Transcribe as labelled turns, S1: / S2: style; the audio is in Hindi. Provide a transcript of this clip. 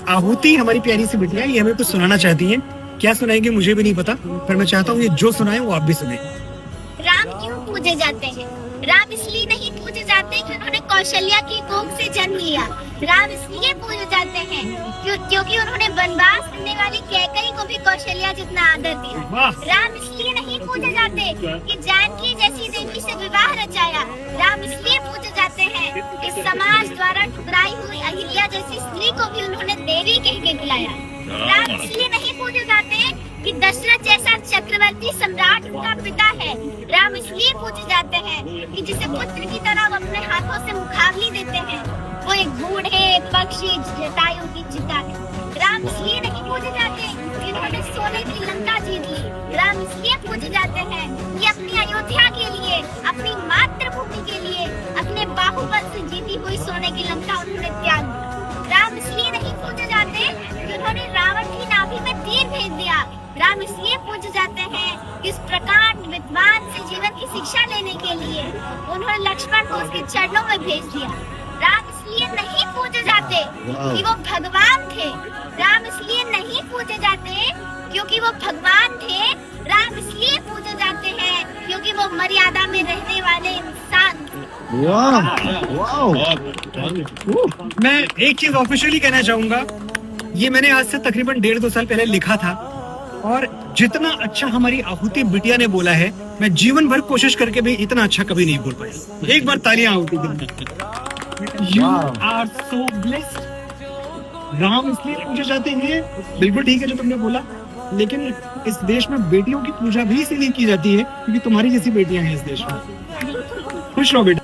S1: आहुति हमारी प्यारी सी बिटिया ये हमें कुछ सुनाना चाहती है। क्या सुनाएंगे मुझे भी नहीं पता, पर मैं चाहता हूँ ये जो सुनाए वो आप भी सुने।
S2: राम क्यों पूजे जाते हैं? राम इसलिए नहीं पूजे जाते कि उन्होंने कौशल्या की कोख से जन्म लिया। राम इसलिए पूजे जाते हैं क्योंकि उन्होंने वनवास करने वाली कैकई को भी कौशल्या जितना आदर दिया। राम इसलिए नहीं पूजे जाते कि जानकी जैसी देवी से विवाह रचाया। राम इसलिए पूजे जाते हैं कि समाज द्वारा ठुकराई हुई अहिल्या जैसी स्त्री को भी उन्होंने देवी कह के बुलाया। राम इसलिए नहीं पूजे जाते कि दशरथ जैसा चक्रवर्ती सम्राट उनका पिता है। राम इसलिए पूजे जाते हैं कि जिसे पुत्र की तरह वो अपने हाथों से मुखाग्नि देते हैं वो एक बूढ़े पक्षी जटायु की चिता है। राम इसलिए नहीं पूजे जाते कि उन्होंने सोने की लंका जीत ली। राम इसलिए पूजे जाते हैं कि अपनी अयोध्या के लिए, अपनी मातृभूमि के लिए, अपने बाहुबल से जीती हुई सोने की लंका उन्होंने त्याग दी। राम इसलिए नहीं पूजे जाते कि उन्होंने रावण की नाभि में तीर भेज दिया। राम इसलिए पूजे जाते हैं कि इस प्रकार विद्वान से जीवन की शिक्षा लेने के लिए उन्होंने लक्ष्मण को उसके चरणों में भेज दिया। राम इसलिए नहीं पूजे जाते कि वो भगवान थे। राम इसलिए नहीं पूजे जाते क्योंकि वो भगवान थे। राम इसलिए पूजे जाते हैं क्योंकि वो मर्यादा में रहने वाले इंसान।
S1: मैं एक चीज ऑफिशियली कहना चाहूंगा, ये मैंने आज से तकरीबन 1.5-2 साल पहले लिखा था और जितना अच्छा हमारी आहुति बिटिया ने बोला है मैं जीवन भर कोशिश करके भी इतना अच्छा कभी नहीं बोल पाया। एक बार तालियां आहुति के लिए। You are so blessed. Ram इसलिए पूजे जाते हैं, बिल्कुल ठीक है जो तुमने बोला, लेकिन इस देश में बेटियों की पूजा भी इसलिए की जाती है क्योंकि तुम्हारी जैसी बेटियां हैं इस देश में। खुश रहो बेटी।